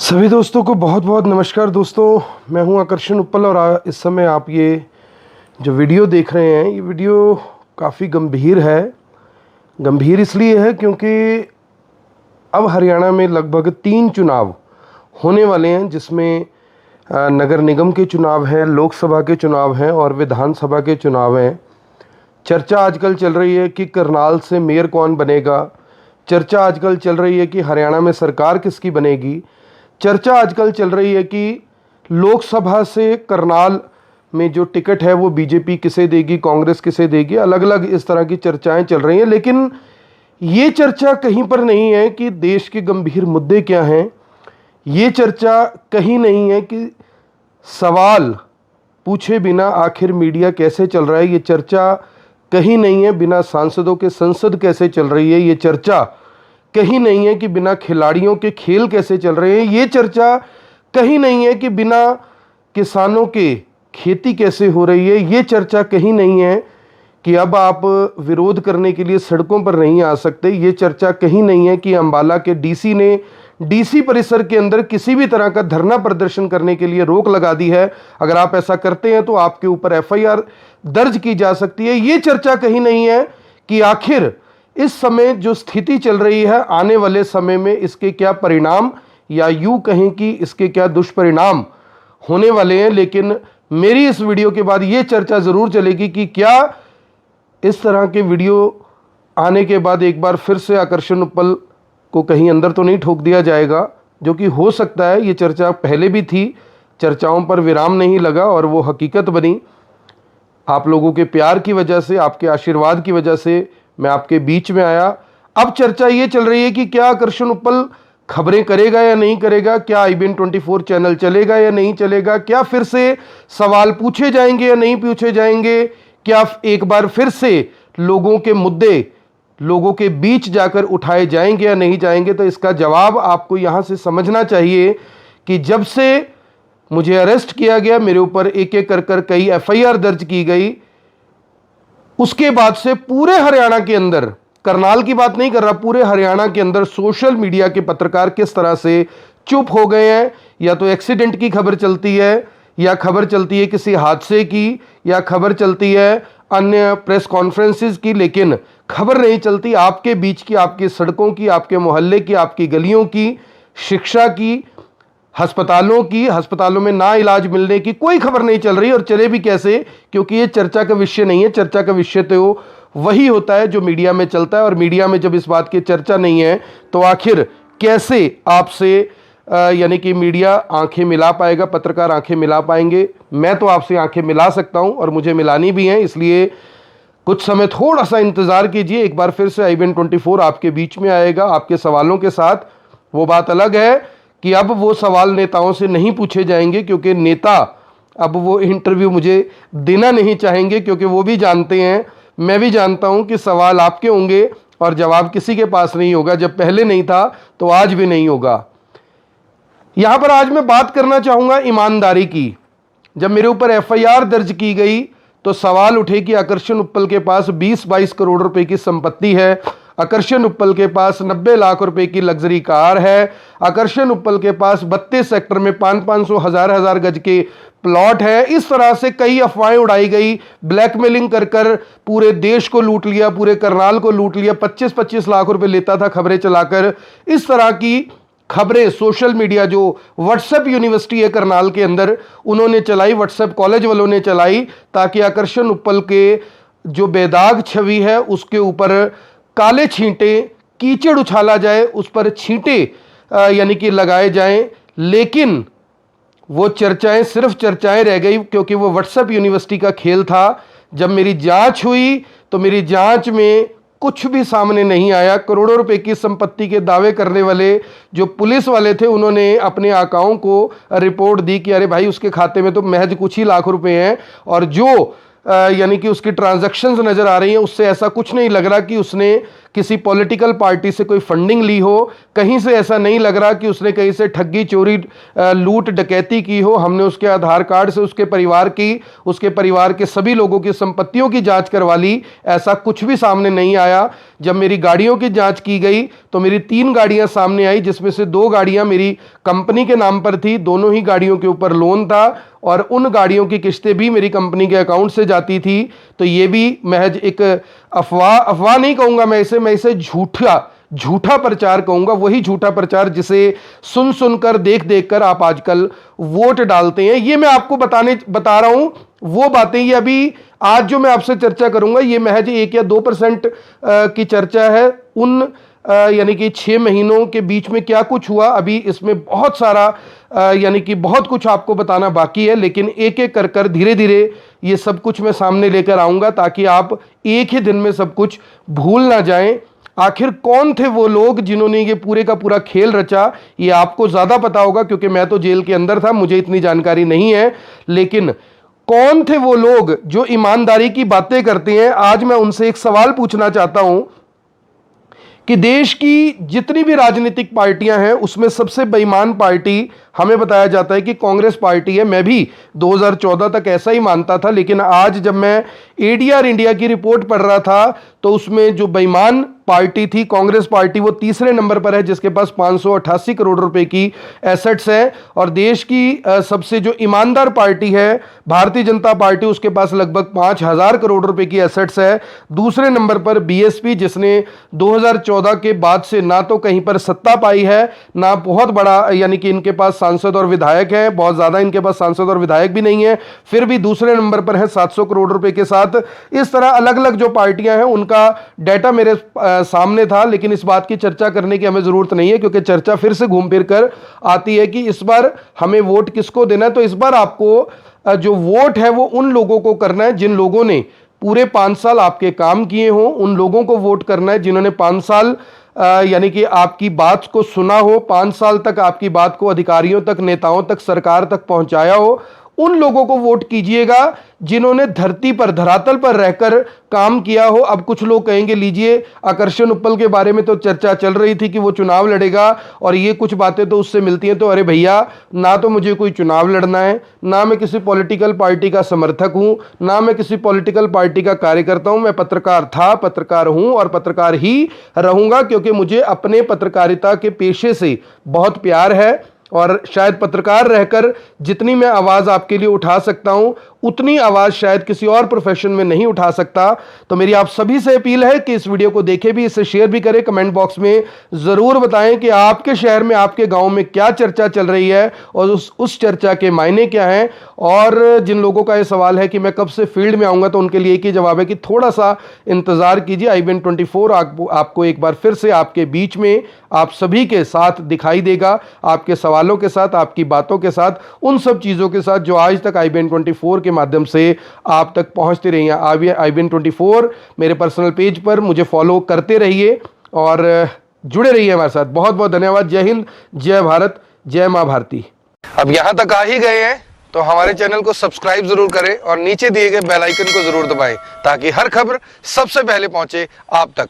सभी दोस्तों को बहुत बहुत नमस्कार। दोस्तों, मैं हूं आकर्षण उप्पल और इस समय आप ये जो वीडियो देख रहे हैं, ये वीडियो काफ़ी गंभीर है। गंभीर इसलिए है क्योंकि अब हरियाणा में लगभग 3 चुनाव होने वाले हैं, जिसमें नगर निगम के चुनाव हैं, लोकसभा के चुनाव हैं और विधानसभा के चुनाव हैं। चर्चा आजकल चल रही है कि करनाल से मेयर कौन बनेगा। चर्चा आजकल चल रही है कि हरियाणा में सरकार किसकी बनेगी। चर्चा आजकल चल रही है कि लोकसभा से करनाल में जो टिकट है वो बीजेपी किसे देगी, कांग्रेस किसे देगी। अलग अलग इस तरह की चर्चाएं चल रही हैं, लेकिन ये चर्चा कहीं पर नहीं है कि देश के गंभीर मुद्दे क्या हैं। ये चर्चा कहीं नहीं है कि सवाल पूछे बिना आखिर मीडिया कैसे चल रहा है। ये चर्चा कहीं नहीं है बिना सांसदों के संसद कैसे चल रही है। ये चर्चा कहीं नहीं है कि बिना खिलाड़ियों के खेल कैसे चल रहे हैं। ये चर्चा कहीं नहीं है कि बिना किसानों के खेती कैसे हो रही है। ये चर्चा कहीं नहीं है कि अब आप विरोध करने के लिए सड़कों पर नहीं आ सकते। ये चर्चा कहीं नहीं है कि अंबाला के डीसी ने डीसी परिसर के अंदर किसी भी तरह का धरना प्रदर्शन करने के लिए रोक लगा दी है। अगर आप ऐसा करते हैं तो आपके ऊपर एफआईआर दर्ज की जा सकती है। ये चर्चा कहीं नहीं है कि आखिर इस समय जो स्थिति चल रही है, आने वाले समय में इसके क्या परिणाम या यूं कहें कि इसके क्या दुष्परिणाम होने वाले हैं। लेकिन मेरी इस वीडियो के बाद ये चर्चा ज़रूर चलेगी कि क्या इस तरह के वीडियो आने के बाद एक बार फिर से आकर्षण उप्पल को कहीं अंदर तो नहीं ठोक दिया जाएगा, जो कि हो सकता है। ये चर्चा पहले भी थी, चर्चाओं पर विराम नहीं लगा और वो हकीकत बनी। आप लोगों के प्यार की वजह से, आपके आशीर्वाद की वजह से मैं आपके बीच में आया। अब चर्चा ये चल रही है कि क्या आकर्षण उप्पल खबरें करेगा या नहीं करेगा, क्या IBN 24 चैनल चलेगा या नहीं चलेगा, क्या फिर से सवाल पूछे जाएंगे या नहीं पूछे जाएंगे, क्या एक बार फिर से लोगों के मुद्दे लोगों के बीच जाकर उठाए जाएंगे या नहीं जाएंगे। तो इसका जवाब आपको यहां से समझना चाहिए कि जब से मुझे अरेस्ट किया गया, मेरे ऊपर एक एक कर कई एफआईआर दर्ज की गई, उसके बाद से पूरे हरियाणा के अंदर, करनाल की बात नहीं कर रहा, पूरे हरियाणा के अंदर सोशल मीडिया के पत्रकार किस तरह से चुप हो गए हैं। या तो एक्सीडेंट की खबर चलती है, या खबर चलती है किसी हादसे की, या खबर चलती है अन्य प्रेस कॉन्फ्रेंसेस की, लेकिन खबर नहीं चलती आपके बीच की, आपकी सड़कों की, आपके मोहल्ले की, आपकी गलियों की, शिक्षा की, अस्पतालों की, अस्पतालों में ना इलाज मिलने की कोई खबर नहीं चल रही। और चले भी कैसे, क्योंकि ये चर्चा का विषय नहीं है। चर्चा का विषय तो वही होता है जो मीडिया में चलता है, और मीडिया में जब इस बात की चर्चा नहीं है तो आखिर कैसे आपसे यानी कि मीडिया आंखें मिला पाएगा, पत्रकार आंखें मिला पाएंगे। मैं तो आपसे आंखें मिला सकता हूं और मुझे मिलानी भी है, इसलिए कुछ समय थोड़ा सा इंतजार कीजिए। एक बार फिर से IBN 24 आपके बीच में आएगा आपके सवालों के साथ। वो बात अलग है कि अब वो सवाल नेताओं से नहीं पूछे जाएंगे, क्योंकि नेता अब वो इंटरव्यू मुझे देना नहीं चाहेंगे, क्योंकि वो भी जानते हैं, मैं भी जानता हूं कि सवाल आपके होंगे और जवाब किसी के पास नहीं होगा। जब पहले नहीं था तो आज भी नहीं होगा। यहां पर आज मैं बात करना चाहूंगा ईमानदारी की। जब मेरे ऊपर एफआईआर दर्ज की गई तो सवाल उठे कि आकर्षण उप्पल के पास 20-22 करोड़ रुपए की संपत्ति है, आकर्षण उप्पल के पास 90 लाख रुपए की लग्जरी कार है, आकर्षण उप्पल के पास 32 सेक्टर में 500 हजार गज के प्लॉट है। इस तरह से कई अफवाहें उड़ाई गई, ब्लैकमेलिंग कर पूरे देश को लूट लिया, पूरे करनाल को लूट लिया, 25-25 लाख रुपए लेता था खबरें चलाकर। इस तरह की खबरें सोशल मीडिया, जो व्हाट्सएप यूनिवर्सिटी है करनाल के अंदर, उन्होंने चलाई, व्हाट्सएप कॉलेज वालों ने चलाई, ताकि आकर्षण उप्पल के जो बेदाग छवि है उसके ऊपर काले छींटे, कीचड़ उछाला जाए, उस पर छींटे यानी कि लगाए जाएं। लेकिन वो चर्चाएं सिर्फ चर्चाएं रह गई, क्योंकि वो व्हाट्सएप यूनिवर्सिटी का खेल था। जब मेरी जांच हुई तो मेरी जांच में कुछ भी सामने नहीं आया। करोड़ों रुपए की संपत्ति के दावे करने वाले जो पुलिस वाले थे, उन्होंने अपने आकाओं को रिपोर्ट दी कि अरे भाई उसके खाते में तो महज कुछ ही लाख रुपए हैं, और जो यानी कि उसकी ट्रांजैक्शंस नजर आ रही हैं उससे ऐसा कुछ नहीं लग रहा कि उसने किसी पॉलिटिकल पार्टी से कोई फंडिंग ली हो। कहीं से ऐसा नहीं लग रहा कि उसने कहीं से ठगी, चोरी, लूट, डकैती की हो। हमने उसके आधार कार्ड से उसके परिवार के सभी लोगों की संपत्तियों की जांच करवा ली, ऐसा कुछ भी सामने नहीं आया। जब मेरी गाड़ियों की जांच की गई तो मेरी 3 गाड़ियां सामने आई, जिसमें से 2 गाड़ियां मेरी कंपनी के नाम पर थी, दोनों ही गाड़ियों के ऊपर लोन था और उन गाड़ियों की किस्तें भी मेरी कंपनी के अकाउंट से जाती थी। तो ये भी महज एक अफवाह नहीं कहूंगा मैं इसे झूठा प्रचार कहूंगा, वही झूठा प्रचार जिसे सुन सुनकर देख देखकर आप आजकल वोट डालते हैं। ये मैं आपको बता रहा हूं वो बातें। ये अभी आज जो मैं आपसे चर्चा करूंगा ये महज 1 या 2% की चर्चा है। उन यानी कि 6 महीनों के बीच में क्या कुछ हुआ, अभी इसमें बहुत सारा यानी कि बहुत कुछ आपको बताना बाकी है, लेकिन एक एक कर धीरे धीरे ये सब कुछ मैं सामने लेकर आऊंगा ताकि आप एक ही दिन में सब कुछ भूल ना जाएं। आखिर कौन थे वो लोग जिन्होंने ये पूरे का पूरा खेल रचा, ये आपको ज्यादा पता होगा क्योंकि मैं तो जेल के अंदर था, मुझे इतनी जानकारी नहीं है। लेकिन कौन थे वो लोग जो ईमानदारी की बातें करते हैं? आज मैं उनसे एक सवाल पूछना चाहता हूं कि देश की जितनी भी राजनीतिक पार्टियां हैं उसमें सबसे बेईमान पार्टी हमें बताया जाता है कि कांग्रेस पार्टी है। मैं भी 2014 तक ऐसा ही मानता था, लेकिन आज जब मैं एडीआर इंडिया की रिपोर्ट पढ़ रहा था तो उसमें जो बेईमान पार्टी थी कांग्रेस पार्टी, वो तीसरे नंबर पर है, जिसके पास 588 करोड़ रुपए की एसेट्स है। और देश की सबसे जो ईमानदार पार्टी है भारतीय जनता पार्टी, उसके पास लगभग 5000 करोड़ रुपए की एसेट्स है। दूसरे नंबर पर बीएसपी, जिसने 2014 के बाद से ना तो कहीं पर सत्ता पाई है, ना बहुत बड़ा यानी कि इनके पास सांसद और विधायक हैं, बहुत ज्यादा इनके पास सांसद और विधायक भी नहीं है, फिर भी दूसरे नंबर पर है 700 करोड़ रुपए के साथ। इस तरह अलग अलग जो पार्टियां हैं उनका डेटा मेरे सामने था, लेकिन इस बात की चर्चा करने की हमें जरूरत नहीं है क्योंकि चर्चा फिर से घूम फिर कर आती है कि इस बार हमें वोट किसको देना है। तो इस बार आपको जो वोट है वो उन लोगों को करना है जिन लोगों ने पूरे 5 साल आपके काम किए हों, उन लोगों को वोट करना है जिन्होंने 5 साल यानी कि आपकी बात को सुना हो, 5 साल तक आपकी बात को अधिकारियों तक, नेताओं तक, सरकार तक पहुंचाया हो। उन लोगों को वोट कीजिएगा जिन्होंने धरती पर, धरातल पर रहकर काम किया हो। अब कुछ लोग कहेंगे लीजिए आकर्षण उप्पल के बारे में तो चर्चा चल रही थी कि वो चुनाव लड़ेगा और ये कुछ बातें तो उससे मिलती हैं। तो अरे भैया, ना तो मुझे कोई चुनाव लड़ना है, ना मैं किसी पॉलिटिकल पार्टी का समर्थक हूं, ना मैं किसी पॉलिटिकल पार्टी का कार्यकर्ता हूं। मैं पत्रकार था, पत्रकार हूं और पत्रकार ही रहूंगा क्योंकि मुझे अपने पत्रकारिता के पेशे से बहुत प्यार है। और शायद पत्रकार रहकर जितनी मैं आवाज़ आपके लिए उठा सकता हूं उतनी आवाज़ शायद किसी और प्रोफेशन में नहीं उठा सकता। तो मेरी आप सभी से अपील है कि इस वीडियो को देखें भी, इसे शेयर भी करें, कमेंट बॉक्स में ज़रूर बताएं कि आपके शहर में, आपके गांव में क्या चर्चा चल रही है और उस चर्चा के मायने क्या हैं। और जिन लोगों का ये सवाल है कि मैं कब से फील्ड में आऊँगा, तो उनके लिए एक ही जवाब है कि थोड़ा सा इंतज़ार कीजिए। IBN24 आपको एक बार फिर से आपके बीच में आप सभी के साथ दिखाई देगा, आपके सवालों के साथ, आपकी बातों के साथ, उन सब चीज़ों के साथ जो आज तक IBN24 के माध्यम से आप तक पहुंचते रही हैं। IBN24 मेरे पर्सनल पेज पर मुझे फॉलो करते रहिए और जुड़े रहिए हमारे साथ। बहुत बहुत धन्यवाद। जय हिंद, जय भारत, जय मां भारती। अब यहां तक आ ही गए हैं तो हमारे चैनल को सब्सक्राइब जरूर करें और नीचे दिए गए बेल आइकन को जरूर दबाएं ताकि हर खबर सबसे पहले पहुंचे आप तक।